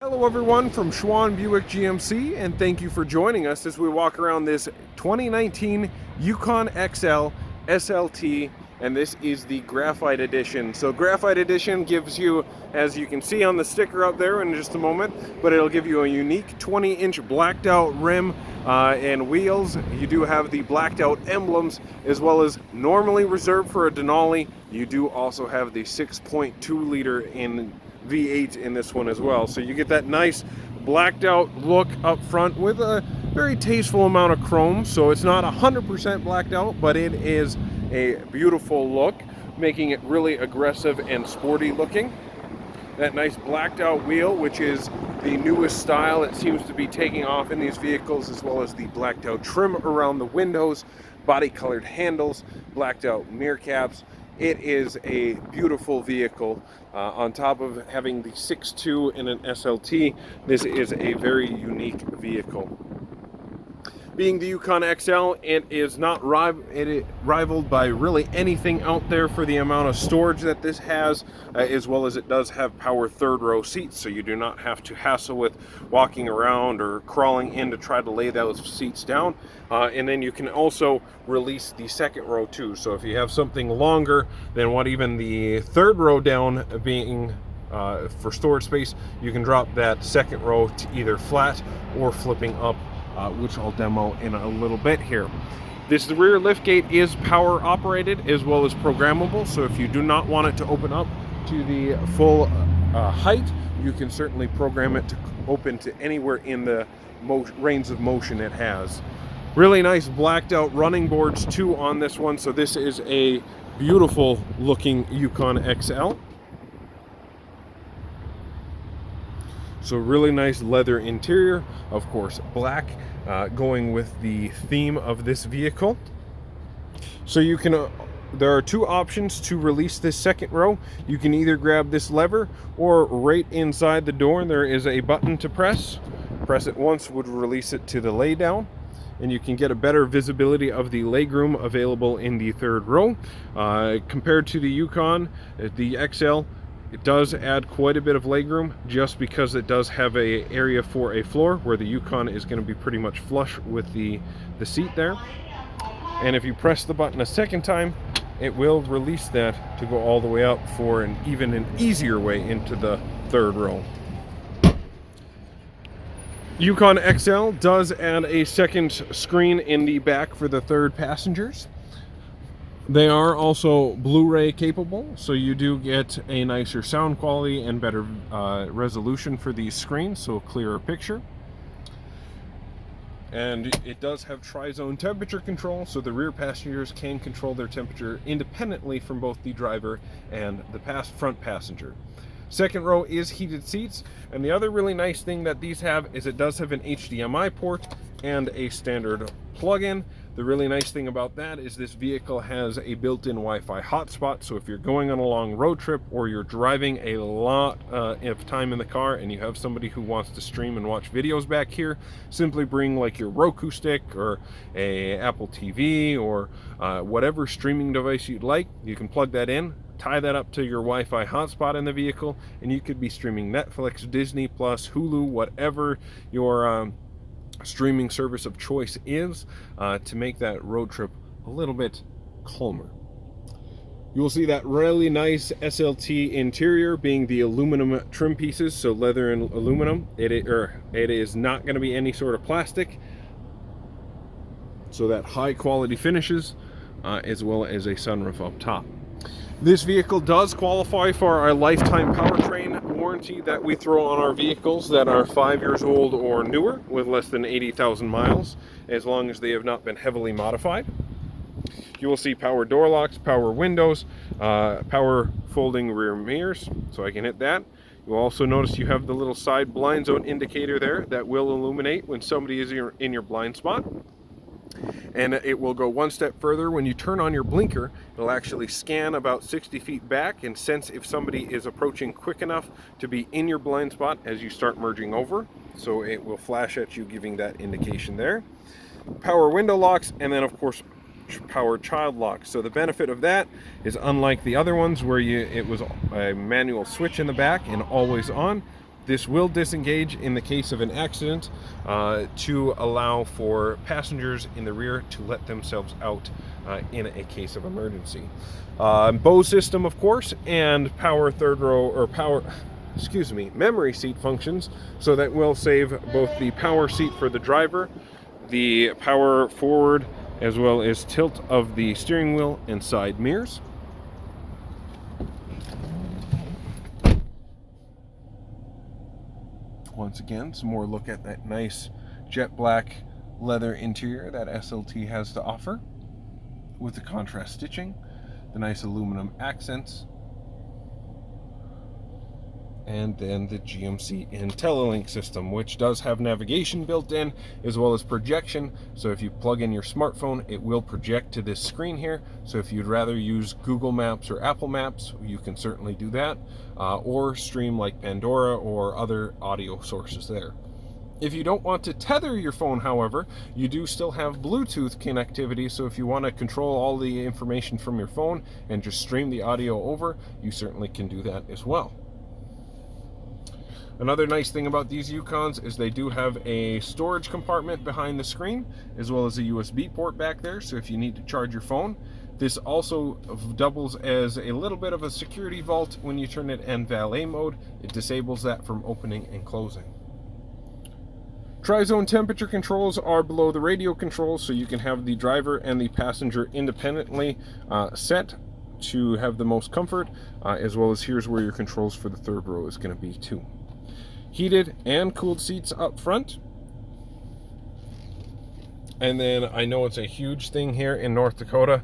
Hello everyone from Schwann Buick GMC, and thank you for joining us as we walk around this 2019 Yukon XL SLT, and this is the Graphite Edition. So Graphite Edition gives you, as you can see on the sticker up there in just a moment, but it'll give you a unique 20-inch blacked out rim and wheels. You do have the blacked out emblems, as well as normally reserved for a Denali. You do also have the 6.2 liter in V8 in this one as well. So you get that nice blacked out look up front with a very tasteful amount of chrome. So it's not 100% blacked out, but it is a beautiful look, making it really aggressive and sporty looking. That nice blacked out wheel, which is the newest style, it seems to be taking off in these vehicles, as well as the blacked out trim around the windows, body colored handles, blacked out mirror caps. It is a beautiful vehicle. On top of having the 6.2 in an SLT, this is a very unique vehicle. Being the Yukon XL, it is not rivaled by really anything out there for the amount of storage that this has, as well as it does have power third row seats, so you do not have to hassle with walking around or crawling in to try to lay those seats down. And then you can also release the second row too. So if you have something longer than what even the third row down being for storage space, you can drop that second row to either flat or flipping up, which I'll demo in a little bit here. The rear liftgate is power operated as well as programmable, so if you do not want it to open up to the full height, you can certainly program it to open to anywhere in the range of motion it has. Really nice blacked out running boards too on this one, so this is a beautiful looking Yukon XL. So really nice leather interior, of course black, going with the theme of this vehicle. So you can, there are two options to release this second row. You can either grab this lever, or right inside the door there is a button to press. Press it once would release it to the lay down, and you can get a better visibility of the legroom available in the third row. Compared to the Yukon, the XL, it does add quite a bit of legroom, just because it does have a area for a floor, where the Yukon is going to be pretty much flush with the seat there. And if you press the button a second time, it will release that to go all the way up for an easier way into the third row. Yukon XL does add a second screen in the back for the third passengers. They are also Blu-ray capable, so you do get a nicer sound quality and better resolution for these screens, so a clearer picture. And it does have tri-zone temperature control, so the rear passengers can control their temperature independently from both the driver and the front passenger. Second row is heated seats, and the other really nice thing that these have is it does have an HDMI port and a standard plug-in. The really nice thing about that is this vehicle has a built-in Wi-Fi hotspot, so if you're going on a long road trip or you're driving a lot of time in the car and you have somebody who wants to stream and watch videos back here, simply bring like your Roku stick or a Apple TV or whatever streaming device you'd like. You can plug that in, tie that up to your Wi-Fi hotspot in the vehicle, and you could be streaming Netflix, Disney Plus, Hulu, whatever your streaming service of choice is, to make that road trip a little bit calmer. You will see that really nice SLT interior being the aluminum trim pieces, so leather and aluminum. It is not going to be any sort of plastic, so that high quality finishes, as well as a sunroof up top. This vehicle does qualify for our lifetime powertrain warranty that we throw on our vehicles that are 5 years old or newer with less than 80,000 miles, as long as they have not been heavily modified. You will see power door locks, power windows, power folding rear mirrors, so I can hit that. You'll also notice you have the little side blind zone indicator there that will illuminate when somebody is in your blind spot. And it will go one step further. When you turn on your blinker, it'll actually scan about 60 feet back and sense if somebody is approaching quick enough to be in your blind spot as you start merging over. So it will flash at you, giving that indication there. Power window locks, and then of course power child lock. So the benefit of that is, unlike the other ones where it was a manual switch in the back and always on, This will disengage in the case of an accident to allow for passengers in the rear to let themselves out in a case of emergency. Bose system, of course, and power third row, or memory seat functions, so that will save both the power seat for the driver, the power forward, as well as tilt of the steering wheel and side mirrors. Once again, some more look at that nice jet black leather interior that SLT has to offer, with the contrast stitching, the nice aluminum accents, and then the GMC IntelliLink system, which does have navigation built in as well as projection. So if you plug in your smartphone, it will project to this screen here. So if you'd rather use Google Maps or Apple Maps, you can certainly do that, or stream like Pandora or other audio sources there. If you don't want to tether your phone, however, you do still have Bluetooth connectivity, so if you want to control all the information from your phone and just stream the audio over, you certainly can do that as well. Another nice thing about these Yukons is they do have a storage compartment behind the screen, as well as a USB port back there, so if you need to charge your phone. This also doubles as a little bit of a security vault when you turn it in valet mode. It disables that from opening and closing. Tri-zone temperature controls are below the radio controls, so you can have the driver and the passenger independently set to have the most comfort, as well as here's where your controls for the third row is going to be too. Heated and cooled seats up front. And then I know it's a huge thing here in North Dakota,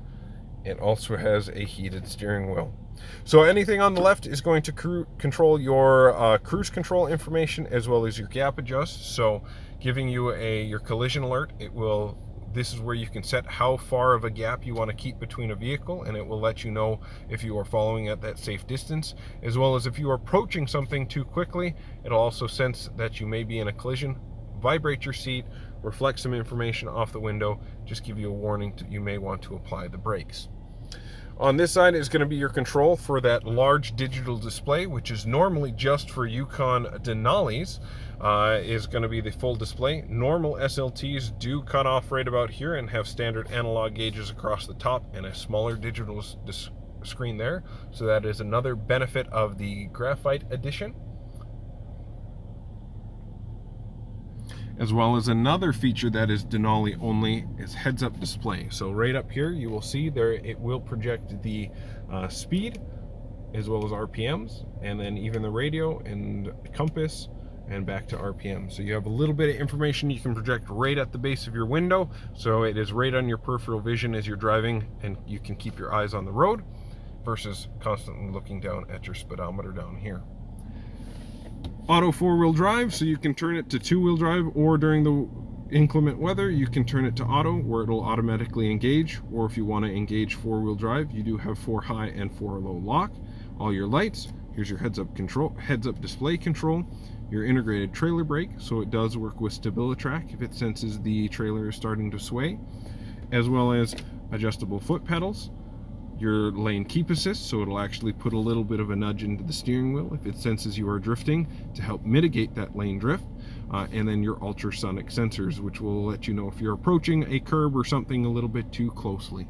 it also has a heated steering wheel. So anything on the left is going to control your cruise control information as well as your gap adjust. So giving you your collision alert, this is where you can set how far of a gap you want to keep between a vehicle, and it will let you know if you are following at that safe distance, as well as if you are approaching something too quickly. It'll also sense that you may be in a collision, vibrate your seat, reflect some information off the window, just give you a warning that you may want to apply the brakes. On this side is going to be your control for that large digital display, which is normally just for Yukon Denali's, is going to be the full display. Normal SLTs do cut off right about here and have standard analog gauges across the top and a smaller digital screen there. So that is another benefit of the Graphite Edition. As well as another feature that is Denali only is heads-up display. So right up here you will see there it will project the speed as well as RPMs, and then even the radio and compass and back to RPM. So you have a little bit of information you can project right at the base of your window, so it is right on your peripheral vision as you're driving, and you can keep your eyes on the road versus constantly looking down at your speedometer down here. Auto four-wheel drive, so you can turn it to two-wheel drive, or during the inclement weather you can turn it to auto where it'll automatically engage, or if you want to engage four-wheel drive, you do have 4 high and 4 low lock. All your lights, here's your heads-up display control, your integrated trailer brake, so it does work with StabiliTrak if it senses the trailer is starting to sway, as well as adjustable foot pedals, your lane keep assist, so it'll actually put a little bit of a nudge into the steering wheel if it senses you are drifting to help mitigate that lane drift, and then your ultrasonic sensors, which will let you know if you're approaching a curb or something a little bit too closely.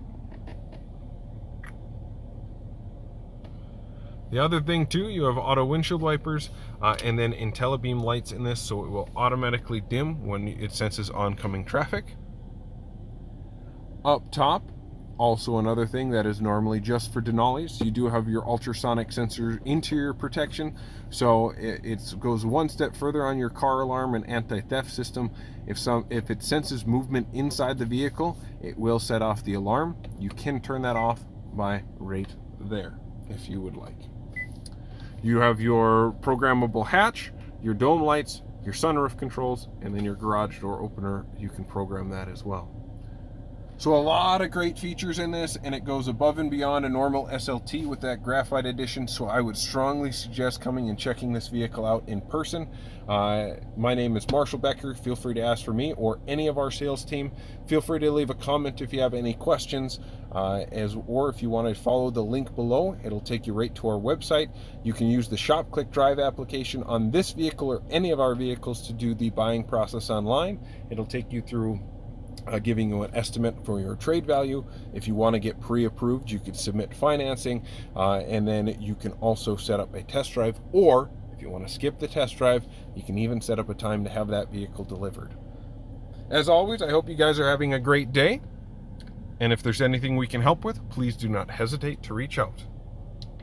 The other thing too, you have auto windshield wipers and then IntelliBeam lights in this, so it will automatically dim when it senses oncoming traffic. Up top, also another thing that is normally just for Denali's, you do have your ultrasonic sensor interior protection, so it goes one step further on your car alarm and anti-theft system. If it senses movement inside the vehicle, it will set off the alarm. You can turn that off by right there if you would like. You have your programmable hatch, your dome lights, your sunroof controls, and then your garage door opener. You can program that as well. So a lot of great features in this, and it goes above and beyond a normal SLT with that graphite edition. So I would strongly suggest coming and checking this vehicle out in person. My name is Marshall Becker. Feel free to ask for me or any of our sales team. Feel free to leave a comment if you have any questions, or if you want to follow the link below, it'll take you right to our website. You can use the Shop Click Drive application on this vehicle or any of our vehicles to do the buying process online. It'll take you through giving you an estimate for your trade value. If you want to get pre-approved, you could submit financing, and then you can also set up a test drive, or if you want to skip the test drive, you can even set up a time to have that vehicle delivered. As always, I hope you guys are having a great day, and if there's anything we can help with, please do not hesitate to reach out.